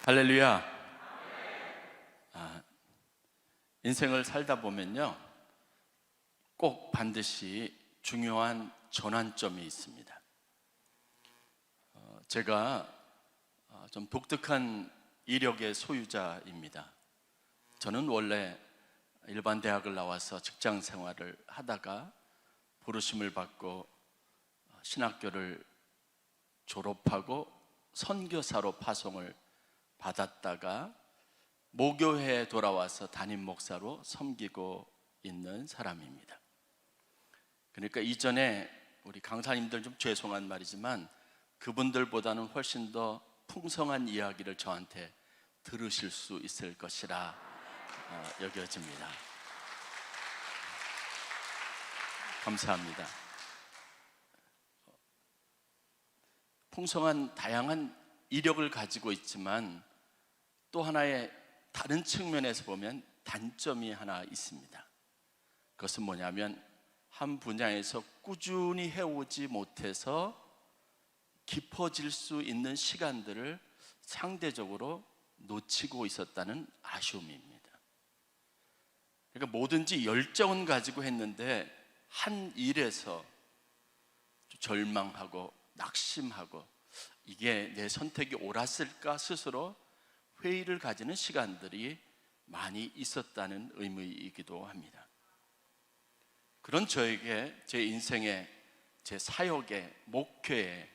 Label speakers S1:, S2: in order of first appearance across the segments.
S1: 할렐루야. 인생을 살다 보면요, 꼭 반드시 중요한 전환점이 있습니다. 제가 좀 독특한 이력의 소유자입니다. 저는 원래 일반 대학을 나와서 직장 생활을 하다가 부르심을 받고 신학교를 졸업하고 선교사로 파송을 받았다가 모교회에 돌아와서 담임 목사로 섬기고 있는 사람입니다. 그러니까 이전에 우리 강사님들 좀 죄송한 말이지만 그분들보다는 훨씬 더 풍성한 이야기를 저한테 들으실 수 있을 것이라 여겨집니다. 감사합니다. 풍성한 다양한 이력을 가지고 있지만 또 하나의 다른 측면에서 보면 단점이 하나 있습니다. 그것은 뭐냐면 한 분야에서 꾸준히 해오지 못해서 깊어질 수 있는 시간들을 상대적으로 놓치고 있었다는 아쉬움입니다. 그러니까 뭐든지 열정은 가지고 했는데 한 일에서 절망하고 낙심하고 이게 내 선택이 옳았을까 스스로 회의를 가지는 시간들이 많이 있었다는 의미이기도 합니다. 그런 저에게 제 인생에, 제 사역에, 목회에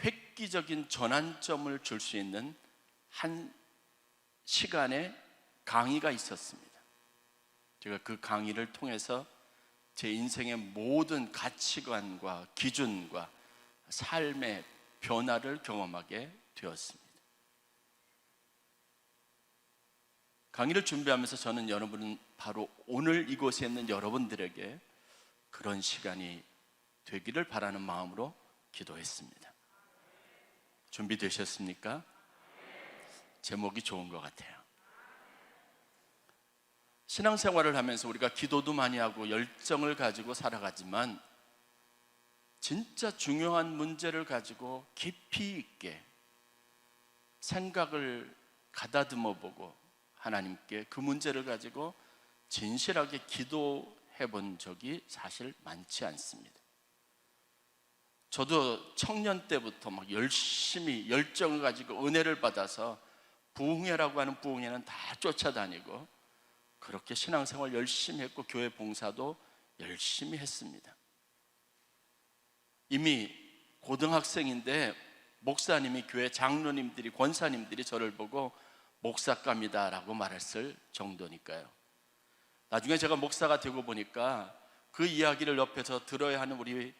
S1: 획기적인 전환점을 줄 수 있는 한 시간의 강의가 있었습니다. 제가 그 강의를 통해서 제 인생의 모든 가치관과 기준과 삶의 변화를 경험하게 되었습니다. 강의를 준비하면서 저는 여러분, 바로 오늘 이곳에 있는 여러분들에게 그런 시간이 되기를 바라는 마음으로 기도했습니다. 준비되셨습니까? 제목이 좋은 것 같아요. 신앙생활을 하면서 우리가 기도도 많이 하고 열정을 가지고 살아가지만 진짜 중요한 문제를 가지고 깊이 있게 생각을 가다듬어 보고 하나님께 그 문제를 가지고 진실하게 기도해 본 적이 사실 많지 않습니다. 저도 청년 때부터 막 열심히 열정을 가지고 은혜를 받아서 부흥회라고 하는 부흥회는 다 쫓아다니고 그렇게 신앙생활 열심히 했고 교회 봉사도 열심히 했습니다. 이미 고등학생인데 목사님이, 교회 장로님들이, 권사님들이 저를 보고 목사감이다 라고 말했을 정도니까요. 나중에 제가 목사가 되고 보니까 그 이야기를 옆에서 들어야 하는 우리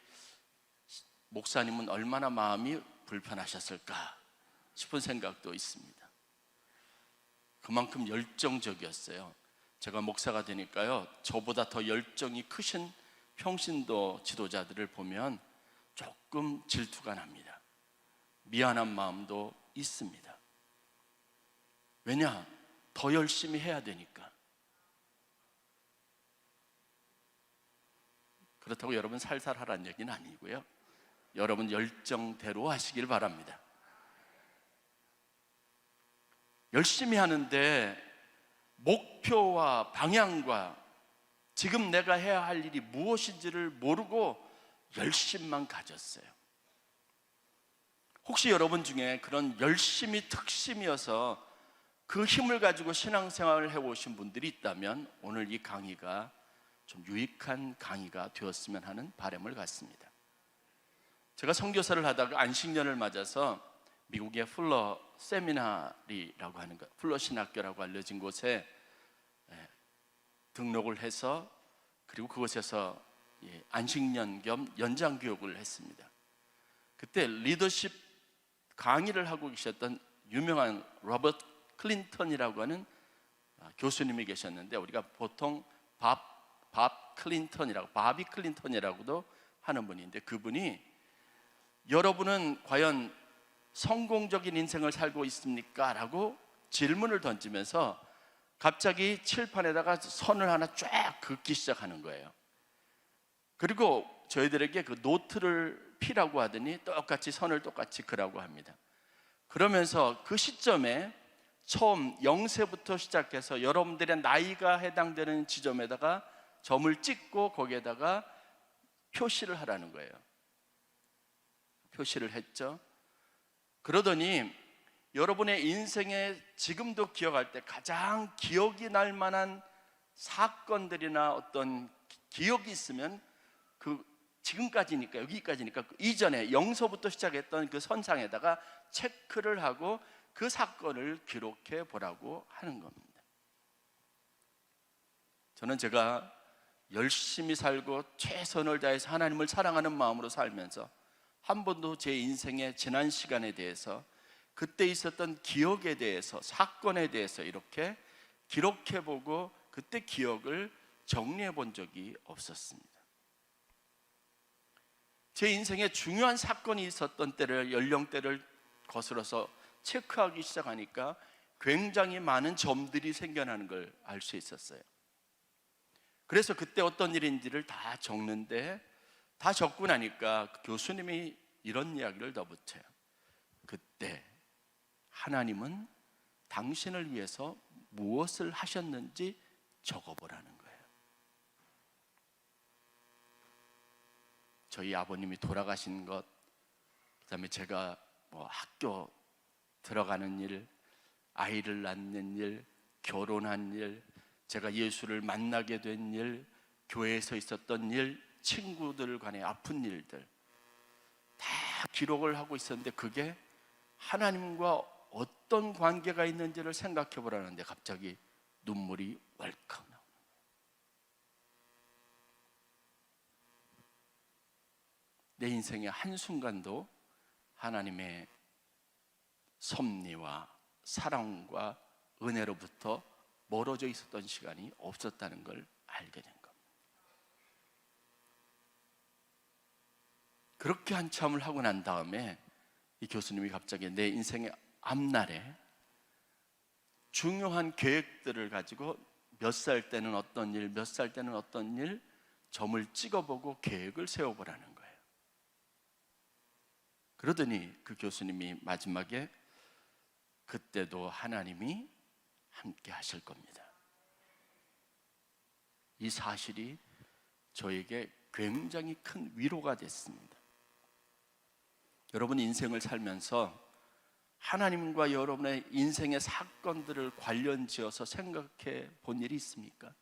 S1: 목사님은 얼마나 마음이 불편하셨을까 싶은 생각도 있습니다. 그만큼 열정적이었어요. 제가 목사가 되니까요, 저보다 더 열정이 크신 평신도 지도자들을 보면 조금 질투가 납니다. 미안한 마음도 있습니다. 왜냐? 더 열심히 해야 되니까. 그렇다고 여러분 살살 하라는 얘기는 아니고요, 여러분 열정대로 하시길 바랍니다. 열심히 하는데 목표와 방향과 지금 내가 해야 할 일이 무엇인지를 모르고 열심만 가졌어요. 혹시 여러분 중에 그런 열심이 특심이어서 그 힘을 가지고 신앙생활을 해오신 분들이 있다면 오늘 이 강의가 좀 유익한 강의가 되었으면 하는 바람을 갖습니다. 제가 선교사를 하다가 안식년을 맞아서 미국의 플러 세미나리라고 하는 것, 플러 신학교라고 알려진 곳에 등록을 해서 그리고 그곳에서 안식년 겸 연장 교육을 했습니다. 그때 리더십 강의를 하고 계셨던 유명한 로버트 클린턴이라고 하는 교수님이 계셨는데 우리가 보통 바비 클린턴이라고도 하는 분인데, 그분이 여러분은 과연 성공적인 인생을 살고 있습니까? 라고 질문을 던지면서 갑자기 칠판에다가 선을 하나 쫙 긋기 시작하는 거예요. 그리고 저희들에게 그 노트를 피라고 하더니 똑같이 선을 똑같이 그라고 합니다. 그러면서 그 시점에 처음 0세부터 시작해서 여러분들의 나이가 해당되는 지점에다가 점을 찍고 거기에다가 표시를 하라는 거예요. 표시를 했죠. 그러더니 여러분의 인생에 지금도 기억할 때 가장 기억이 날 만한 사건들이나 어떤 기억이 있으면 그 지금까지니까, 여기까지니까 이전에 0서부터 시작했던 그 선상에다가 체크를 하고 그 사건을 기록해 보라고 하는 겁니다. 저는 제가 열심히 살고 최선을 다해서 하나님을 사랑하는 마음으로 살면서 한 번도 제 인생의 지난 시간에 대해서, 그때 있었던 기억에 대해서, 사건에 대해서 이렇게 기록해 보고 그때 기억을 정리해 본 적이 없었습니다. 제 인생에 중요한 사건이 있었던 때를, 연령대를 거슬러서 체크하기 시작하니까 굉장히 많은 점들이 생겨나는 걸 알 수 있었어요. 그래서 그때 어떤 일인지를 다 적는데, 다 적고 나니까 교수님이 이런 이야기를 덧붙여요. 그때 하나님은 당신을 위해서 무엇을 하셨는지 적어보라는 거예요. 저희 아버님이 돌아가신 것, 그다음에 제가 학교 들어가는 일, 아이를 낳는 일, 결혼한 일, 제가 예수를 만나게 된 일, 교회에서 있었던 일, 친구들 간의 아픈 일들 다 기록을 하고 있었는데 그게 하나님과 어떤 관계가 있는지를 생각해 보라는데 갑자기 눈물이 왈칵 나오는 거예요. 내 인생의 한순간도 하나님의 섭리와 사랑과 은혜로부터 멀어져 있었던 시간이 없었다는 걸 알게 된 겁니다. 그렇게 한참을 하고 난 다음에 이 교수님이 갑자기 내 인생의 앞날에 중요한 계획들을 가지고 몇 살 때는 어떤 일, 몇 살 때는 어떤 일 점을 찍어보고 계획을 세워보라는 거예요. 그러더니 그 교수님이 마지막에 그때도 하나님이 함께 하실 겁니다. 이 사실이 저에게 굉장히 큰 위로가 됐습니다. 여러분 인생을 살면서 하나님과 여러분의 인생의 사건들을 관련 지어서 생각해 본 일이 있습니까?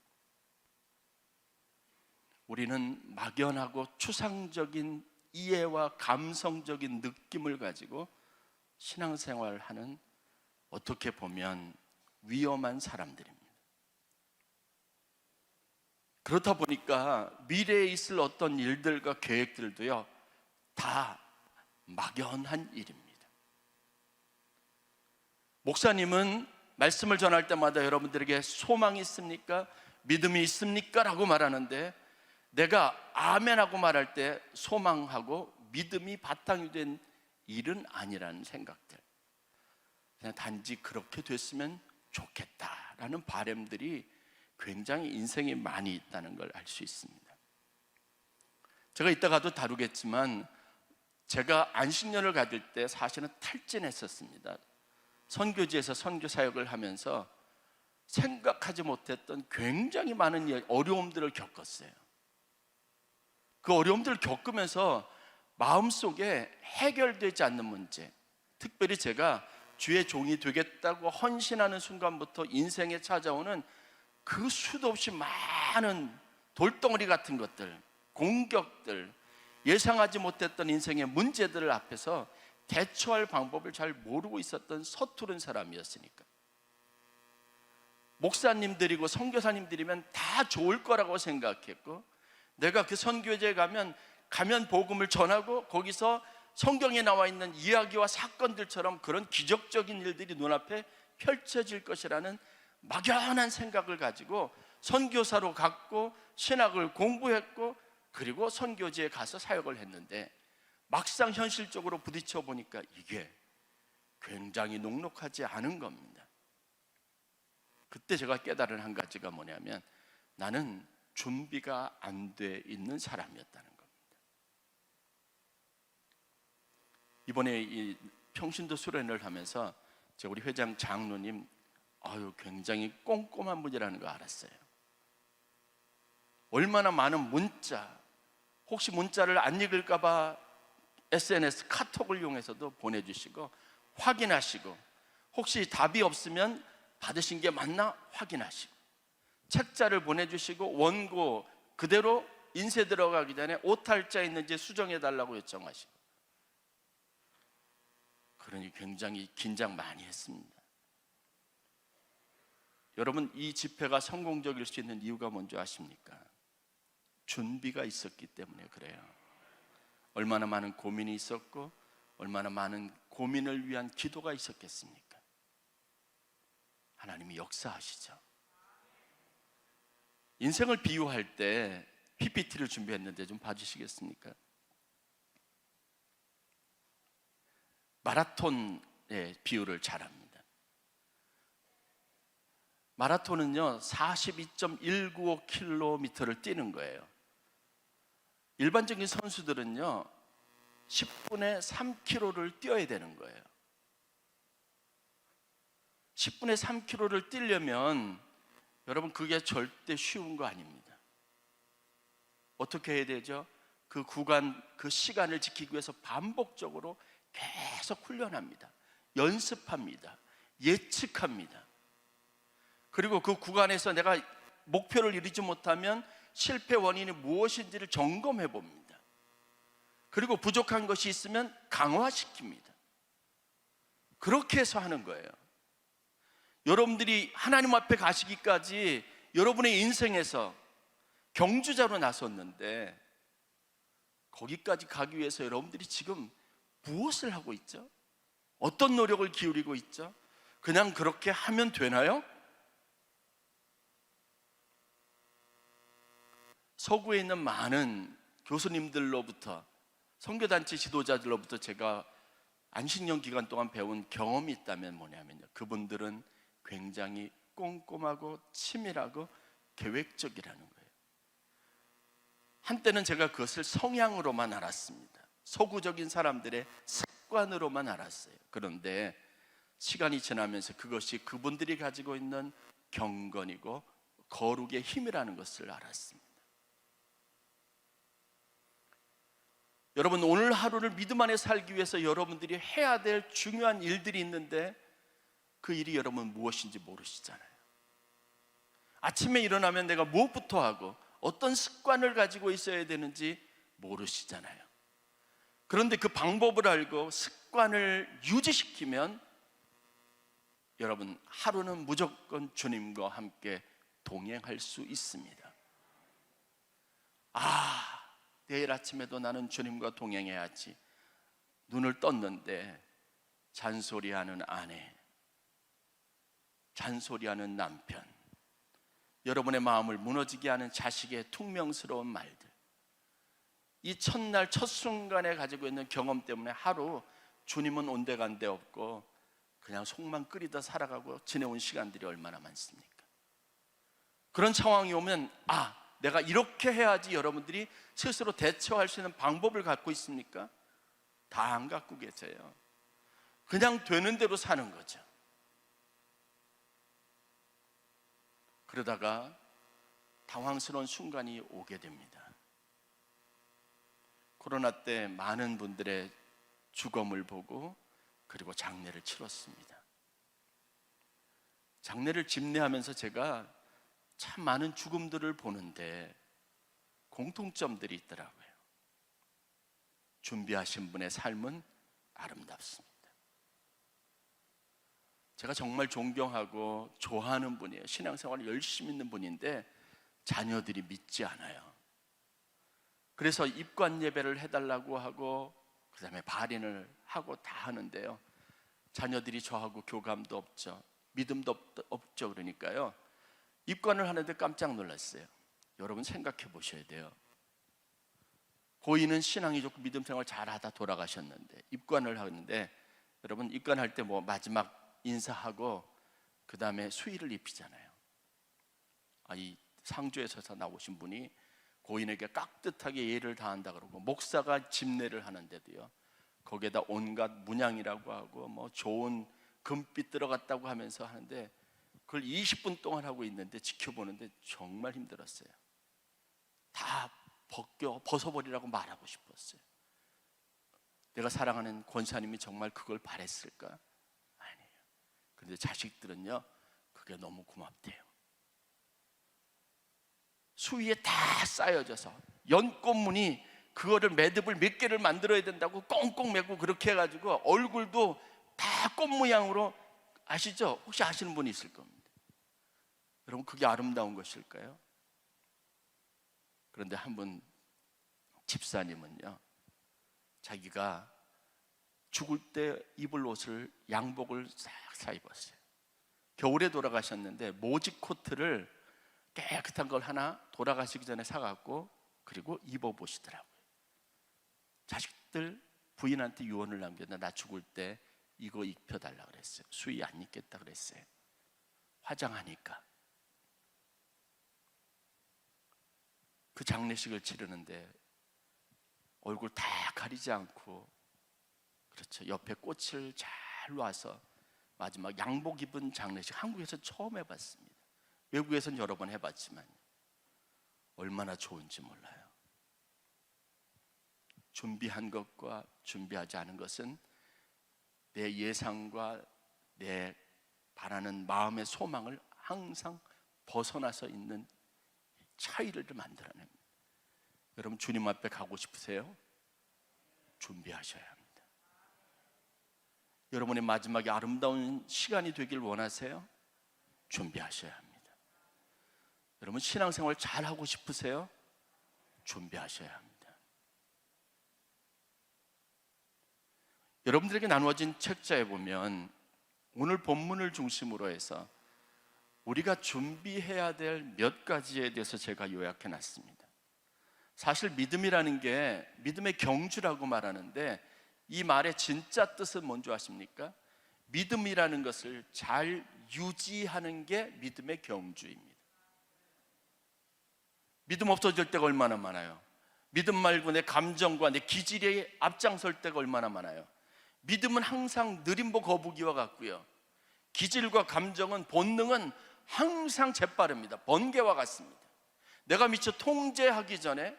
S1: 우리는 막연하고 추상적인 이해와 감성적인 느낌을 가지고 신앙생활하는, 어떻게 보면 위험한 사람들입니다. 그렇다 보니까 미래에 있을 어떤 일들과 계획들도요 다 막연한 일입니다. 목사님은 말씀을 전할 때마다 여러분들에게 소망이 있습니까? 믿음이 있습니까? 라고 말하는데, 내가 아멘하고 말할 때 소망하고 믿음이 바탕이 된 일은 아니라는 생각들, 그냥 단지 그렇게 됐으면 좋겠다라는 바람들이 굉장히 인생에 많이 있다는 걸 알 수 있습니다. 제가 이따가도 다루겠지만 제가 안식년을 가질 때 사실은 탈진했었습니다. 선교지에서 선교 사역을 하면서 생각하지 못했던 굉장히 많은 어려움들을 겪었어요. 그 어려움들을 겪으면서 마음속에 해결되지 않는 문제, 특별히 제가 주의 종이 되겠다고 헌신하는 순간부터 인생에 찾아오는 그 수도 없이 많은 돌덩어리 같은 것들, 공격들, 예상하지 못했던 인생의 문제들을 앞에서 대처할 방법을 잘 모르고 있었던 서투른 사람이었으니까. 목사님들이고 선교사님들이면 다 좋을 거라고 생각했고, 내가 그 선교지에 가면 복음을 전하고 거기서 성경에 나와 있는 이야기와 사건들처럼 그런 기적적인 일들이 눈앞에 펼쳐질 것이라는 막연한 생각을 가지고 선교사로 갔고 신학을 공부했고 그리고 선교지에 가서 사역을 했는데, 막상 현실적으로 부딪혀 보니까 이게 굉장히 녹록하지 않은 겁니다. 그때 제가 깨달은 한 가지가 뭐냐면, 나는 준비가 안 돼 있는 사람이었다는 겁니다. 이번에 이 평신도 수련을 하면서 우리 회장 장로님 굉장히 꼼꼼한 분이라는 거 알았어요. 얼마나 많은 문자, 혹시 문자를 안 읽을까 봐 SNS 카톡을 이용해서도 보내주시고 확인하시고, 혹시 답이 없으면 받으신 게 맞나 확인하시고, 책자를 보내주시고 원고 그대로 인쇄 들어가기 전에 오탈자 있는지 수정해달라고 요청하시고, 그러니 굉장히 긴장 많이 했습니다. 여러분, 이 집회가 성공적일 수 있는 이유가 뭔지 아십니까? 준비가 있었기 때문에 그래요. 얼마나 많은 고민이 있었고 얼마나 많은 고민을 위한 기도가 있었겠습니까? 하나님이 역사하시죠. 인생을 비유할 때 PPT를 준비했는데 좀 봐주시겠습니까? 마라톤의 비유를 잘합니다. 마라톤은요 42.195km를 뛰는 거예요. 일반적인 선수들은요 10분에 3km를 뛰어야 되는 거예요. 10분에 3km를 뛰려면 여러분, 그게 절대 쉬운 거 아닙니다. 어떻게 해야 되죠? 그 구간, 그 시간을 지키기 위해서 반복적으로 계속 훈련합니다. 연습합니다. 예측합니다. 그리고 그 구간에서 내가 목표를 이루지 못하면 실패 원인이 무엇인지를 점검해 봅니다. 그리고 부족한 것이 있으면 강화시킵니다. 그렇게 해서 하는 거예요. 여러분들이 하나님 앞에 가시기까지 여러분의 인생에서 경주자로 나섰는데, 거기까지 가기 위해서 여러분들이 지금 무엇을 하고 있죠? 어떤 노력을 기울이고 있죠? 그냥 그렇게 하면 되나요? 서구에 있는 많은 교수님들로부터, 선교단체 지도자들로부터 제가 안식년 기간 동안 배운 경험이 있다면 뭐냐면요, 그분들은 굉장히 꼼꼼하고 치밀하고 계획적이라는 거예요. 한때는 제가 그것을 성향으로만 알았습니다. 서구적인 사람들의 습관으로만 알았어요. 그런데 시간이 지나면서 그것이 그분들이 가지고 있는 경건이고 거룩의 힘이라는 것을 알았습니다. 여러분, 오늘 하루를 믿음 안에 살기 위해서 여러분들이 해야 될 중요한 일들이 있는데 그 일이 여러분 무엇인지 모르시잖아요. 아침에 일어나면 내가 무엇부터 하고 어떤 습관을 가지고 있어야 되는지 모르시잖아요. 그런데 그 방법을 알고 습관을 유지시키면 여러분, 하루는 무조건 주님과 함께 동행할 수 있습니다. 내일 아침에도 나는 주님과 동행해야지. 눈을 떴는데 잔소리하는 아내, 잔소리하는 남편, 여러분의 마음을 무너지게 하는 자식의 퉁명스러운 말들, 이 첫날 첫 순간에 가지고 있는 경험 때문에 하루 주님은 온데간데 없고 그냥 속만 끓이다 살아가고 지내온 시간들이 얼마나 많습니까? 그런 상황이 오면 내가 이렇게 해야지 여러분들이 스스로 대처할 수 있는 방법을 갖고 있습니까? 다 안 갖고 계세요. 그냥 되는 대로 사는 거죠. 그러다가 당황스러운 순간이 오게 됩니다. 코로나 때 많은 분들의 죽음을 보고 그리고 장례를 치렀습니다. 장례를 집례하면서 제가 참 많은 죽음들을 보는데 공통점들이 있더라고요. 준비하신 분의 삶은 아름답습니다. 제가 정말 존경하고 좋아하는 분이에요. 신앙생활을 열심히 있는 분인데 자녀들이 믿지 않아요. 그래서 입관 예배를 해달라고 하고 그 다음에 발인을 하고 다 하는데요, 자녀들이 저하고 교감도 없죠, 믿음도 없죠. 그러니까요, 입관을 하는데 깜짝 놀랐어요. 여러분 생각해 보셔야 돼요. 고인은 신앙이 좋고 믿음 생활 잘하다 돌아가셨는데 입관을 하는데, 여러분 입관할 때 마지막 인사하고 그 다음에 수의를 입히잖아요. 이 상주에서 나오신 분이 고인에게 깍듯하게 예를 다한다 그러고, 목사가 집례를 하는데도요, 거기에다 온갖 문양이라고 하고 좋은 금빛 들어갔다고 하면서 하는데, 그걸 20분 동안 하고 있는데 지켜보는데 정말 힘들었어요. 다 벗어버리라고 말하고 싶었어요. 내가 사랑하는 권사님이 정말 그걸 바랬을까? 아니에요. 그런데 자식들은요, 그게 너무 고맙대요. 수위에 다 쌓여져서 연꽃무늬 그거를 매듭을 몇 개를 만들어야 된다고 꽁꽁 매고 그렇게 해가지고 얼굴도 다 꽃 모양으로, 아시죠? 혹시 아시는 분이 있을 겁니다. 여러분, 그게 아름다운 것일까요? 그런데 한 분 집사님은요, 자기가 죽을 때 입을 옷을, 양복을 싹 사입었어요. 겨울에 돌아가셨는데 모직 코트를 깨끗한 걸 하나 돌아가시기 전에 사갖고 그리고 입어보시더라고요. 자식들, 부인한테 유언을 남겼는데 나 죽을 때 이거 입혀달라 그랬어요. 수의 안 입겠다 그랬어요. 화장하니까. 그 장례식을 치르는데 얼굴 다 가리지 않고, 그렇죠, 옆에 꽃을 잘 놔서 마지막 양복 입은 장례식, 한국에서 처음 해봤습니다. 외국에서는 여러 번 해봤지만 얼마나 좋은지 몰라요. 준비한 것과 준비하지 않은 것은 내 예상과 내 바라는 마음의 소망을 항상 벗어나서 있는 차이를 만들어냅니다. 여러분, 주님 앞에 가고 싶으세요? 준비하셔야 합니다. 여러분의 마지막에 아름다운 시간이 되길 원하세요? 준비하셔야 합니다. 여러분, 신앙생활 잘 하고 싶으세요? 준비하셔야 합니다. 여러분들에게 나누어진 책자에 보면 오늘 본문을 중심으로 해서 우리가 준비해야 될 몇 가지에 대해서 제가 요약해 놨습니다. 사실 믿음이라는 게 믿음의 경주라고 말하는데 이 말의 진짜 뜻은 뭔지 아십니까? 믿음이라는 것을 잘 유지하는 게 믿음의 경주입니다. 믿음 없어질 때가 얼마나 많아요. 믿음 말고 내 감정과 내 기질이 앞장설 때가 얼마나 많아요. 믿음은 항상 느림보 거북이와 같고요, 기질과 감정은, 본능은 항상 재빠릅니다. 번개와 같습니다. 내가 미처 통제하기 전에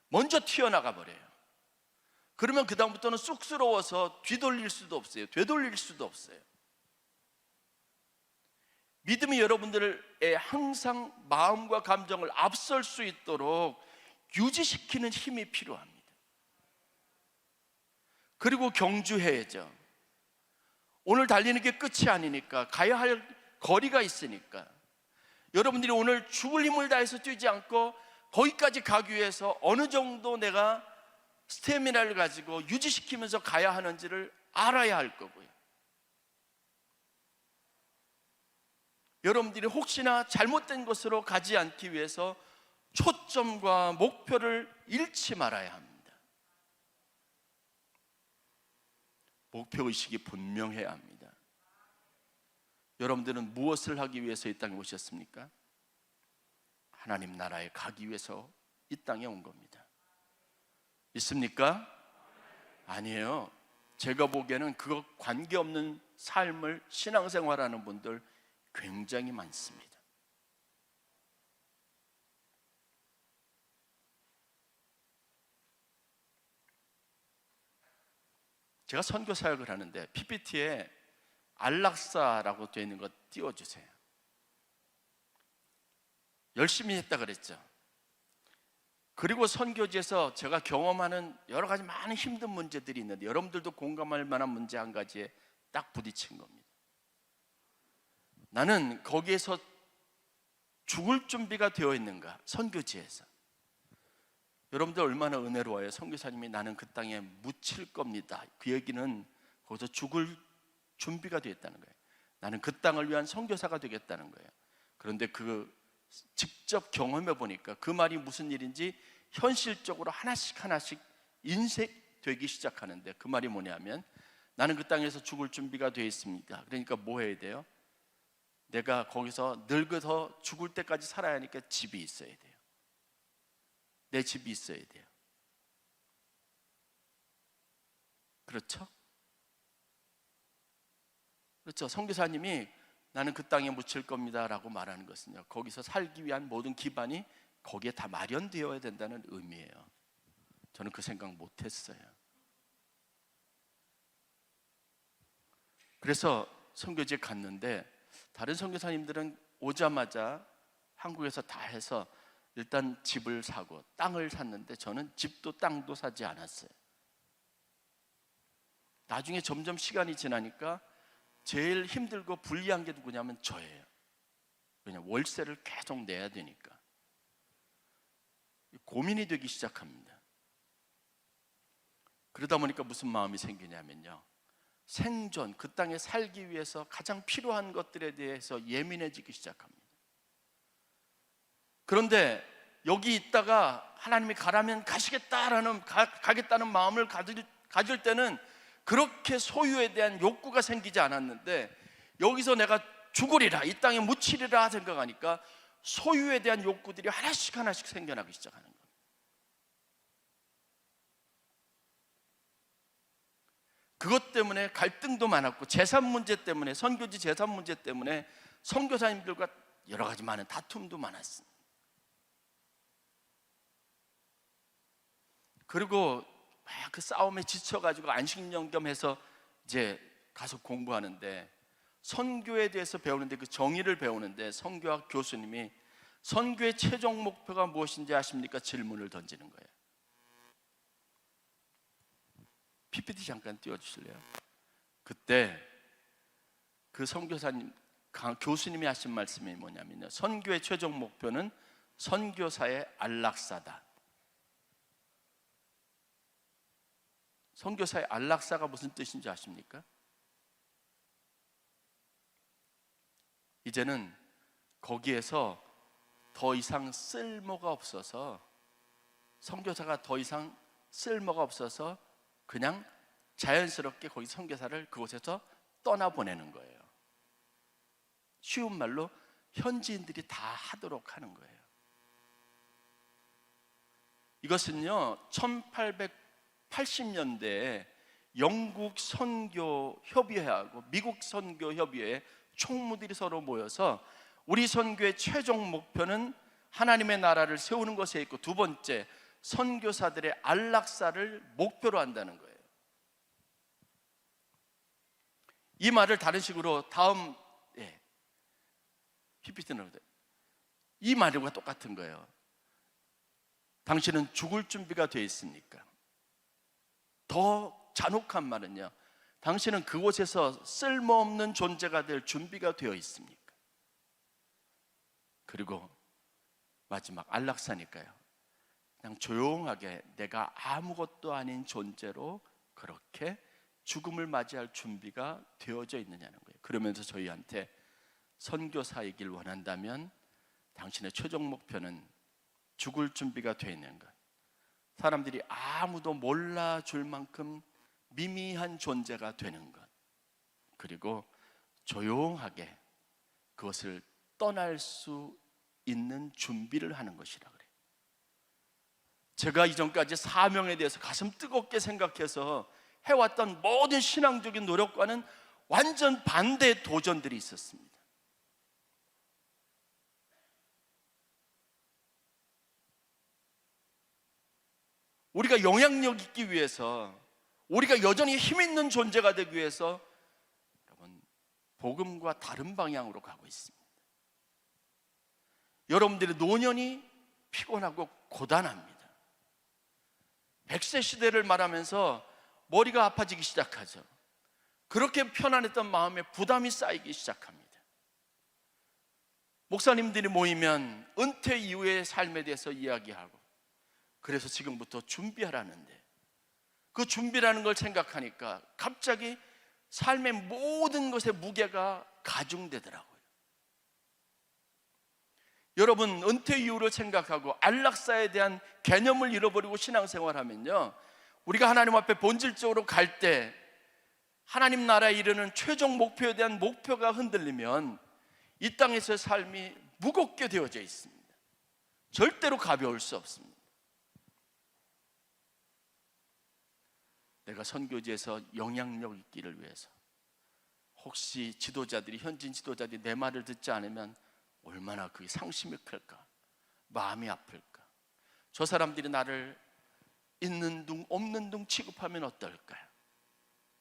S1: 먼저 튀어나가 버려요. 그러면 그 다음부터는 쑥스러워서 뒤돌릴 수도 없어요. 되돌릴 수도 없어요. 믿음이 여러분들의 항상 마음과 감정을 앞설 수 있도록 유지시키는 힘이 필요합니다. 그리고 경주해야죠. 오늘 달리는 게 끝이 아니니까, 가야 할 거리가 있으니까 여러분들이 오늘 죽을 힘을 다해서 뛰지 않고 거기까지 가기 위해서 어느 정도 내가 스태미나를 가지고 유지시키면서 가야 하는지를 알아야 할 거고요. 여러분들이 혹시나 잘못된 곳으로 가지 않기 위해서 초점과 목표를 잃지 말아야 합니다. 목표의식이 분명해야 합니다. 여러분들은 무엇을 하기 위해서 이 땅에 오셨습니까? 하나님 나라에 가기 위해서 이 땅에 온 겁니다. 믿습니까? 아니에요. 제가 보기에는 그거 관계없는 삶을 신앙생활하는 분들 굉장히 많습니다. 제가 선교 사역을 하는데 PPT에 안락사라고 되어 있는 거 띄워주세요. 열심히 했다 그랬죠. 그리고 선교지에서 제가 경험하는 여러 가지 많은 힘든 문제들이 있는데 여러분들도 공감할 만한 문제 한 가지에 딱 부딪힌 겁니다. 나는 거기에서 죽을 준비가 되어 있는가? 선교지에서. 여러분들 얼마나 은혜로워요. 선교사님이 나는 그 땅에 묻힐 겁니다. 그 얘기는 거기서 죽을 준비가 되었다는 거예요. 나는 그 땅을 위한 선교사가 되겠다는 거예요. 그런데 그 직접 경험해 보니까 그 말이 무슨 일인지 현실적으로 하나씩 하나씩 인색되기 시작하는데, 그 말이 뭐냐면 나는 그 땅에서 죽을 준비가 되어 있습니다. 그러니까 뭐 해야 돼요? 내가 거기서 늙어서 죽을 때까지 살아야 하니까 집이 있어야 돼요. 내 집이 있어야 돼요. 그렇죠? 그렇죠. 선교사님이 나는 그 땅에 묻힐 겁니다 라고 말하는 것은요, 거기서 살기 위한 모든 기반이 거기에 다 마련되어야 된다는 의미예요. 저는 그 생각 못했어요. 그래서 선교지에 갔는데 다른 선교사님들은 오자마자 한국에서 다 해서 일단 집을 사고 땅을 샀는데 저는 집도 땅도 사지 않았어요. 나중에 점점 시간이 지나니까 제일 힘들고 불리한 게 누구냐면 저예요. 왜냐하면 월세를 계속 내야 되니까 고민이 되기 시작합니다. 그러다 보니까 무슨 마음이 생기냐면요, 생존, 그 땅에 살기 위해서 가장 필요한 것들에 대해서 예민해지기 시작합니다. 그런데 여기 있다가 하나님이 가라면 가겠다는 마음을 가질 때는 그렇게 소유에 대한 욕구가 생기지 않았는데, 여기서 내가 죽으리라, 이 땅에 묻히리라 생각하니까 소유에 대한 욕구들이 하나씩 생겨나기 시작하는 거예요. 그것 때문에 갈등도 많았고, 재산 문제 때문에, 선교지 재산 문제 때문에 선교사님들과 여러 가지 많은 다툼도 많았습니다. 그리고 막 그 싸움에 지쳐가지고 안식년 겸해서 이제 가서 공부하는데, 선교에 대해서 배우는데, 그 정의를 배우는데 선교학 교수님이 선교의 최종 목표가 무엇인지 아십니까? 질문을 던지는 거예요. PPT 잠깐 띄워주실래요? 그때 그 선교사님, 교수님이 하신 말씀이 뭐냐면요, 선교의 최종 목표는 선교사의 안락사다. 선교사의 안락사가 무슨 뜻인지 아십니까? 이제는 거기에서 더 이상 쓸모가 없어서, 선교사가 더 이상 쓸모가 없어서 그냥 자연스럽게 거기 선교사를 그곳에서 떠나보내는 거예요. 쉬운 말로 현지인들이 다 하도록 하는 거예요. 이것은요 1880년대에 영국 선교협의회하고 미국 선교협의회 총무들이 서로 모여서 우리 선교의 최종 목표는 하나님의 나라를 세우는 것에 있고, 두 번째, 선교사들의 안락사를 목표로 한다는 거예요. 이 말을 다른 식으로 다음 PPT는 이 말과 똑같은 거예요. 당신은 죽을 준비가 되어 있습니까? 더 잔혹한 말은요, 당신은 그곳에서 쓸모없는 존재가 될 준비가 되어 있습니까? 그리고 마지막 안락사니까요, 그냥 조용하게 내가 아무것도 아닌 존재로 그렇게 죽음을 맞이할 준비가 되어져 있느냐는 거예요. 그러면서 저희한테 선교사이길 원한다면 당신의 최종 목표는 죽을 준비가 되어 있는 것, 사람들이 아무도 몰라줄 만큼 미미한 존재가 되는 것, 그리고 조용하게 그것을 떠날 수 있는 준비를 하는 것이라 그래요. 제가 이전까지 사명에 대해서 가슴 뜨겁게 생각해서 해왔던 모든 신앙적인 노력과는 완전 반대의 도전들이 있었습니다. 우리가 영향력 있기 위해서, 우리가 여전히 힘 있는 존재가 되기 위해서 여러분, 복음과 다른 방향으로 가고 있습니다. 여러분들의 노년이 피곤하고 고단합니다. 100세 시대를 말하면서 머리가 아파지기 시작하죠. 그렇게 편안했던 마음에 부담이 쌓이기 시작합니다. 목사님들이 모이면 은퇴 이후의 삶에 대해서 이야기하고, 그래서 지금부터 준비하라는데, 그 준비라는 걸 생각하니까 갑자기 삶의 모든 것의 무게가 가중되더라고요. 여러분, 은퇴 이후를 생각하고 안락사에 대한 개념을 잃어버리고 신앙생활하면요, 우리가 하나님 앞에 본질적으로 갈 때 하나님 나라에 이르는 최종 목표에 대한 목표가 흔들리면 이 땅에서의 삶이 무겁게 되어져 있습니다. 절대로 가벼울 수 없습니다. 내가 선교지에서 영향력 있기를 위해서 혹시 지도자들이, 현진 지도자들이 내 말을 듣지 않으면 얼마나 그게 상심이 클까, 마음이 아플까. 저 사람들이 나를 있는 둥 없는 둥 취급하면 어떨까요?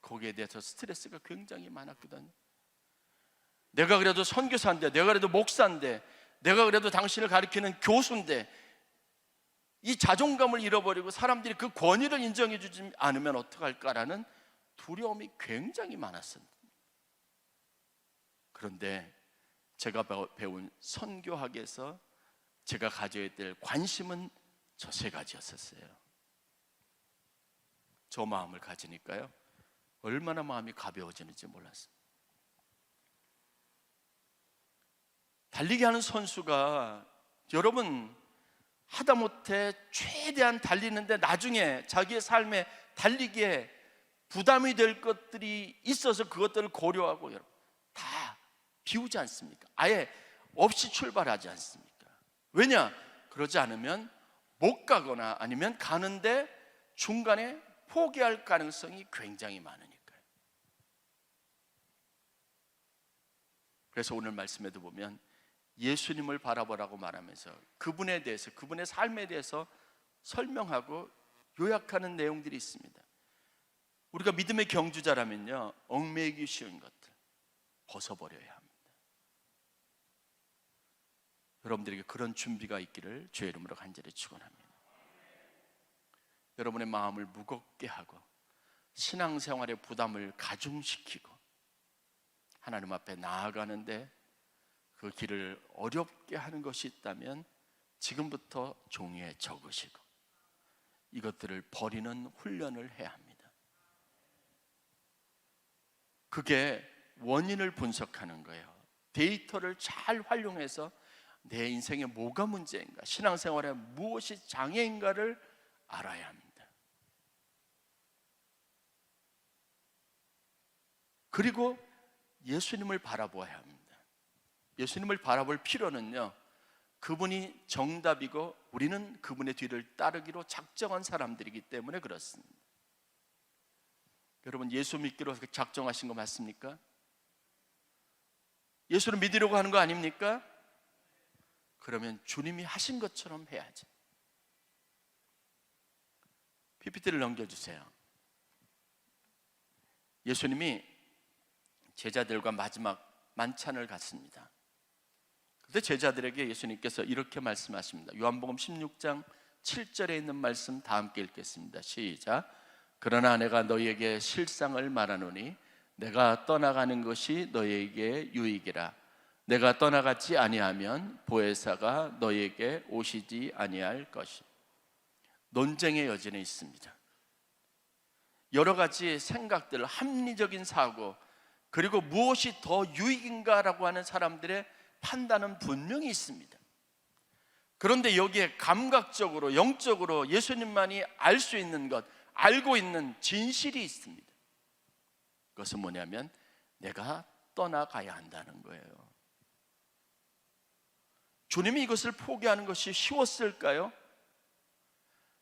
S1: 거기에 대해서 스트레스가 굉장히 많았거든요. 내가 그래도 선교사인데, 내가 그래도 목사인데, 내가 그래도 당신을 가리키는 교수인데, 이 자존감을 잃어버리고 사람들이 그 권위를 인정해 주지 않으면 어떡할까라는 두려움이 굉장히 많았습니다. 그런데 제가 배운 선교학에서 제가 가져야 될 관심은 저 세 가지였었어요. 저 마음을 가지니까요, 얼마나 마음이 가벼워지는지 몰랐어요. 달리기 하는 선수가, 여러분, 하다못해 최대한 달리는데 나중에 자기의 삶에 달리기에 부담이 될 것들이 있어서 그것들을 고려하고 여러분 다 비우지 않습니까? 아예 없이 출발하지 않습니까? 왜냐? 그러지 않으면 못 가거나 아니면 가는데 중간에 포기할 가능성이 굉장히 많으니까요. 그래서 오늘 말씀에도 보면 예수님을 바라보라고 말하면서 그분에 대해서, 그분의 삶에 대해서 설명하고 요약하는 내용들이 있습니다. 우리가 믿음의 경주자라면요, 얽매이기 쉬운 것들 벗어버려야 합니다. 여러분들에게 그런 준비가 있기를 주의 이름으로 간절히 축원합니다. 여러분의 마음을 무겁게 하고 신앙생활의 부담을 가중시키고 하나님 앞에 나아가는데 그 길을 어렵게 하는 것이 있다면 지금부터 종이에 적으시고 이것들을 버리는 훈련을 해야 합니다. 그게 원인을 분석하는 거예요. 데이터를 잘 활용해서 내 인생에 뭐가 문제인가, 신앙생활에 무엇이 장애인가를 알아야 합니다. 그리고 예수님을 바라보아야 합니다. 예수님을 바라볼 필요는요, 그분이 정답이고 우리는 그분의 뒤를 따르기로 작정한 사람들이기 때문에 그렇습니다. 여러분, 예수 믿기로 작정하신 거 맞습니까? 예수를 믿으려고 하는 거 아닙니까? 그러면 주님이 하신 것처럼 해야지. PPT를 넘겨주세요. 예수님이 제자들과 마지막 만찬을 갖습니다. 그때 제자들에게 예수님께서 이렇게 말씀하십니다. 요한복음 16장 7절에 있는 말씀 다 함께 읽겠습니다. 시작. 그러나 내가 너희에게 실상을 말하노니 내가 떠나가는 것이 너희에게 유익이라. 내가 떠나가지 아니하면 보혜사가 너희에게 오시지 아니할 것이. 논쟁의 여지는 있습니다. 여러 가지 생각들, 합리적인 사고, 그리고 무엇이 더 유익인가라고 하는 사람들의 판단은 분명히 있습니다. 그런데 여기에 감각적으로, 영적으로 예수님만이 알 수 있는 것, 알고 있는 진실이 있습니다. 그것은 뭐냐면 내가 떠나가야 한다는 거예요. 주님이 이것을 포기하는 것이 쉬웠을까요?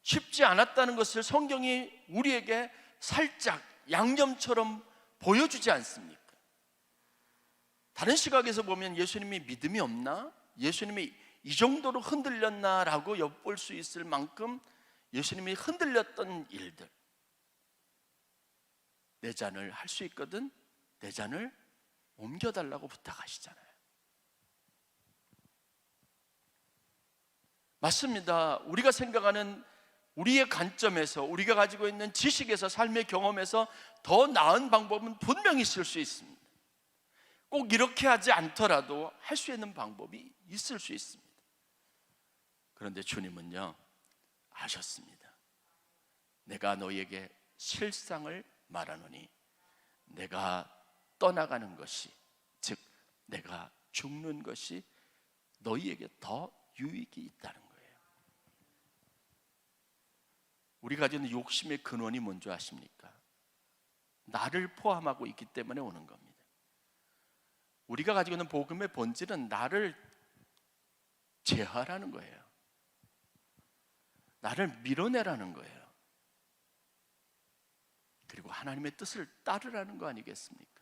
S1: 쉽지 않았다는 것을 성경이 우리에게 살짝 양념처럼 보여주지 않습니까? 다른 시각에서 보면 예수님이 믿음이 없나? 예수님이 이 정도로 흔들렸나라고 엿볼 수 있을 만큼 예수님이 흔들렸던 일들. 내 잔을 할 수 있거든 내 잔을 옮겨달라고 부탁하시잖아요. 맞습니다. 우리가 생각하는 우리의 관점에서, 우리가 가지고 있는 지식에서, 삶의 경험에서 더 나은 방법은 분명히 있을 수 있습니다. 꼭 이렇게 하지 않더라도 할 수 있는 방법이 있을 수 있습니다. 그런데 주님은요, 아셨습니다. 내가 너희에게 실상을 말하노니 내가 떠나가는 것이, 즉 내가 죽는 것이 너희에게 더 유익이 있다는 거예요. 우리가 가지고 있는 욕심의 근원이 뭔지 아십니까? 나를 포함하고 있기 때문에 오는 겁니다. 우리가 가지고 있는 복음의 본질은 나를 제하라는 거예요. 나를 밀어내라는 거예요. 그리고 하나님의 뜻을 따르라는 거 아니겠습니까?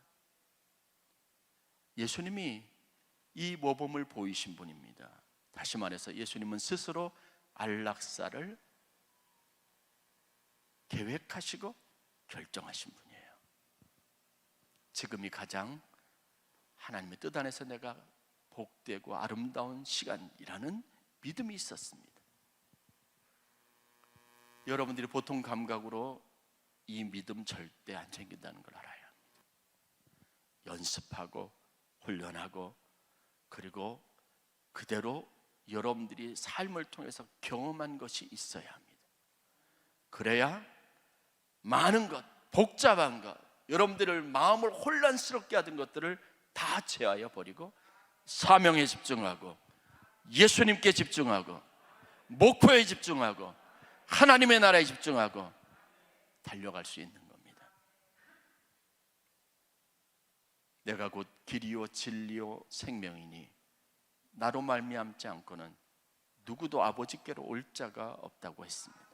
S1: 예수님이 이 모범을 보이신 분입니다. 다시 말해서 예수님은 스스로 안락사를 계획하시고 결정하신 분이에요. 지금이 가장 하나님의 뜻 안에서 내가 복되고 아름다운 시간이라는 믿음이 있었습니다. 여러분들이 보통 감각으로 이 믿음 절대 안 챙긴다는 걸 알아요. 연습하고 훈련하고 그리고 그대로 여러분들이 삶을 통해서 경험한 것이 있어야 합니다. 그래야 많은 것, 복잡한 것, 여러분들을 마음을 혼란스럽게 하던 것들을 다 제하여 버리고 사명에 집중하고 예수님께 집중하고 목표에 집중하고 하나님의 나라에 집중하고 달려갈 수 있는 겁니다. 내가 곧 길이요 진리요 생명이니 나로 말미암지 않고는 누구도 아버지께로 올 자가 없다고 했습니다.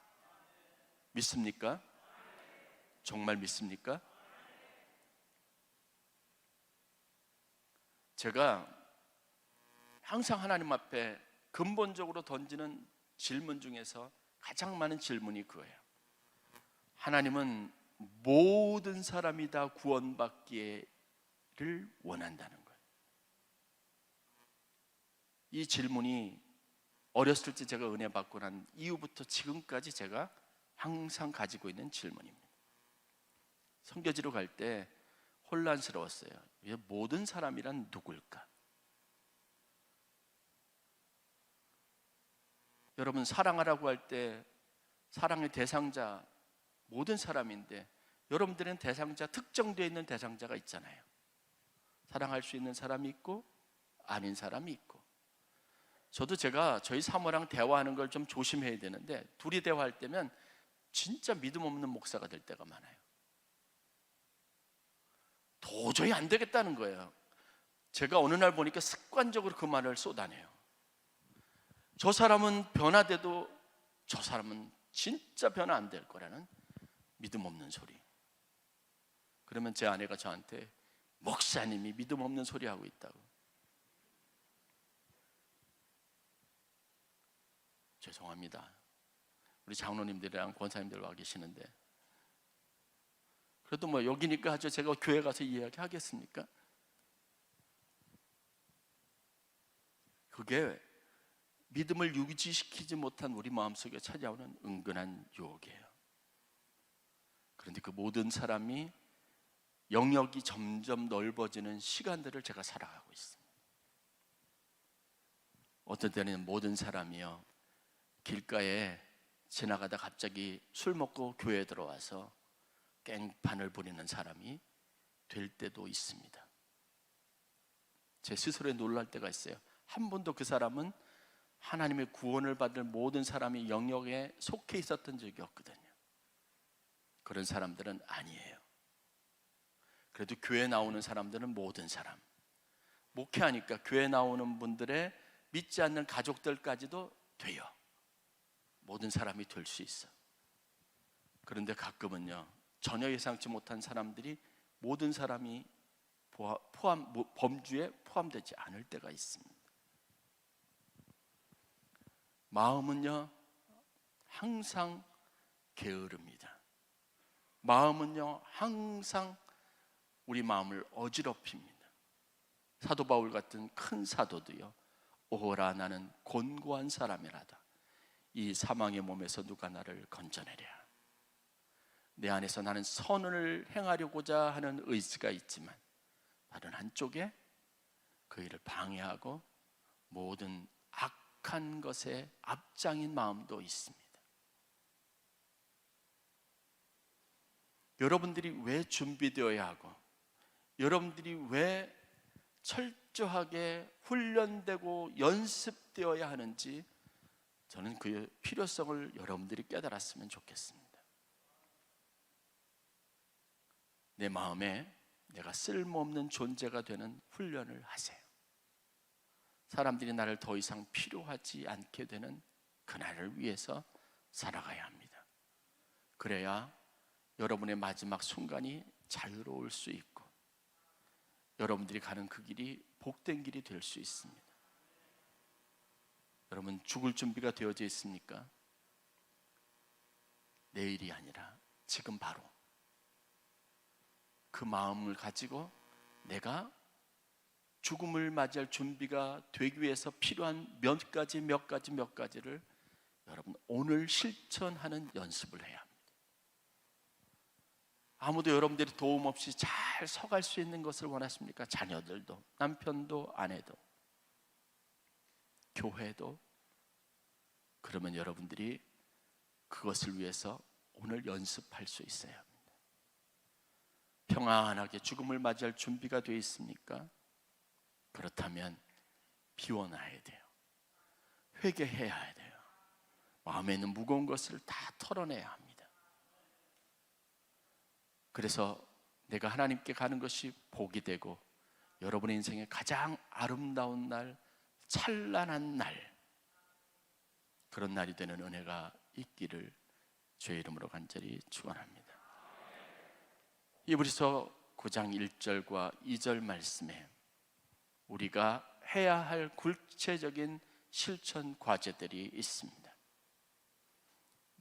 S1: 믿습니까? 정말 믿습니까? 제가 항상 하나님 앞에 근본적으로 던지는 질문 중에서 가장 많은 질문이 그거예요. 하나님은 모든 사람이 다 구원받기를 원한다는 거예요. 이 질문이 어렸을 때 제가 은혜 받고 난 이후부터 지금까지 제가 항상 가지고 있는 질문입니다. 선교지로 갈 때 혼란스러웠어요. 모든 사람이란 누굴까? 여러분, 사랑하라고 할 때 사랑의 대상자 모든 사람인데 여러분들은 대상자, 특정되어 있는 대상자가 있잖아요. 사랑할 수 있는 사람이 있고 아닌 사람이 있고. 저도 제가 저희 사모랑 대화하는 걸 좀 조심해야 되는데 둘이 대화할 때면 진짜 믿음 없는 목사가 될 때가 많아요. 도저히 안 되겠다는 거예요. 제가 어느 날 보니까 습관적으로 그 말을 쏟아내요. 저 사람은 변화돼도 저 사람은 진짜 변화 안 될 거라는 믿음 없는 소리. 그러면 제 아내가 저한테 목사님이 믿음 없는 소리 하고 있다고. 죄송합니다. 우리 장로님들이랑 권사님들 와 계시는데 그래도 뭐 여기니까 하죠. 제가 교회 가서 이야기 하겠습니까? 그게 믿음을 유지시키지 못한 우리 마음속에 찾아오는 은근한 유혹이에요. 그런데 그 모든 사람이 영역이 점점 넓어지는 시간들을 제가 살아가고 있습니다. 어떤 때는 모든 사람이요 길가에 지나가다 갑자기 술 먹고 교회에 들어와서 깽판을 부리는 사람이 될 때도 있습니다. 제 스스로에 놀랄 때가 있어요. 한 번도 그 사람은 하나님의 구원을 받을 모든 사람이 영역에 속해 있었던 적이 없거든요. 그런 사람들은 아니에요. 그래도 교회 나오는 사람들은 모든 사람, 목회하니까 교회 나오는 분들의 믿지 않는 가족들까지도 돼요. 모든 사람이 될 수 있어. 그런데 가끔은요 전혀 예상치 못한 사람들이 모든 사람이 범주에 포함되지 않을 때가 있습니다. 마음은요 항상 게으릅니다. 마음은요 항상 우리 마음을 어지럽힙니다. 사도 바울 같은 큰 사도도요 오호라 나는 곤고한 사람이라다. 이 사망의 몸에서 누가 나를 건져내랴. 내 안에서 나는 선을 행하려고자 하는 의지가 있지만 다른 한쪽에 그 일을 방해하고 모든 악한 것에 앞장인 마음도 있습니다. 여러분들이 왜 준비되어야 하고 여러분들이 왜 철저하게 훈련되고 연습되어야 하는지 저는 그 필요성을 여러분들이 깨달았으면 좋겠습니다. 내 마음에 내가 쓸모없는 존재가 되는 훈련을 하세요. 사람들이 나를 더 이상 필요하지 않게 되는 그날을 위해서 살아가야 합니다. 그래야 여러분의 마지막 순간이 자유로울 수 있고 여러분들이 가는 그 길이 복된 길이 될 수 있습니다. 여러분 죽을 준비가 되어져 있습니까? 내일이 아니라 지금 바로 그 마음을 가지고 내가 죽음을 맞이할 준비가 되기 위해서 필요한 몇 가지를 여러분 오늘 실천하는 연습을 해야 합니다. 아무도 여러분들이 도움 없이 잘 서갈 수 있는 것을 원하십니까? 자녀들도, 남편도, 아내도, 교회도. 그러면 여러분들이 그것을 위해서 오늘 연습할 수 있어야 합니다. 평안하게 죽음을 맞이할 준비가 되어 있습니까? 그렇다면 비워놔야 돼요. 회개해야 돼요. 마음에 있는 무거운 것을 다 털어내야 합니다. 그래서 내가 하나님께 가는 것이 복이 되고 여러분의 인생의 가장 아름다운 날, 찬란한 날, 그런 날이 되는 은혜가 있기를 주의 이름으로 간절히 축원합니다. 히브리서 9장 1절과 2절 말씀에 우리가 해야 할 구체적인 실천 과제들이 있습니다.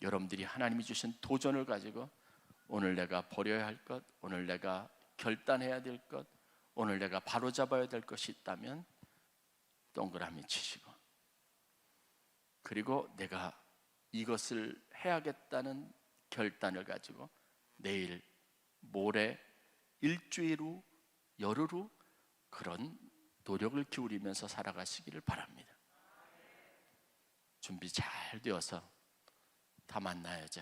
S1: 여러분들이 하나님이 주신 도전을 가지고 오늘 내가 버려야 할 것, 오늘 내가 결단해야 될 것, 오늘 내가 바로잡아야 될 것이 있다면 동그라미 치시고, 그리고 내가 이것을 해야겠다는 결단을 가지고 내일, 모레, 일주일 후, 열흘 후 그런 노력을 기울이면서 살아가시기를 바랍니다. 준비 잘 되어서 다 만나야죠.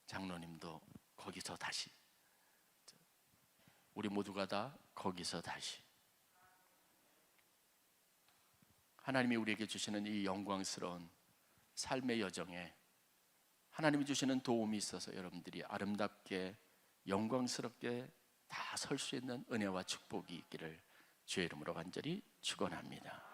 S1: 장로님도 거기서 다시, 우리 모두가 다 거기서 다시 하나님이 우리에게 주시는 이 영광스러운 삶의 여정에 하나님이 주시는 도움이 있어서 여러분들이 아름답게 영광스럽게 다 설 수 있는 은혜와 축복이 있기를 주의 이름으로 간절히 축원합니다.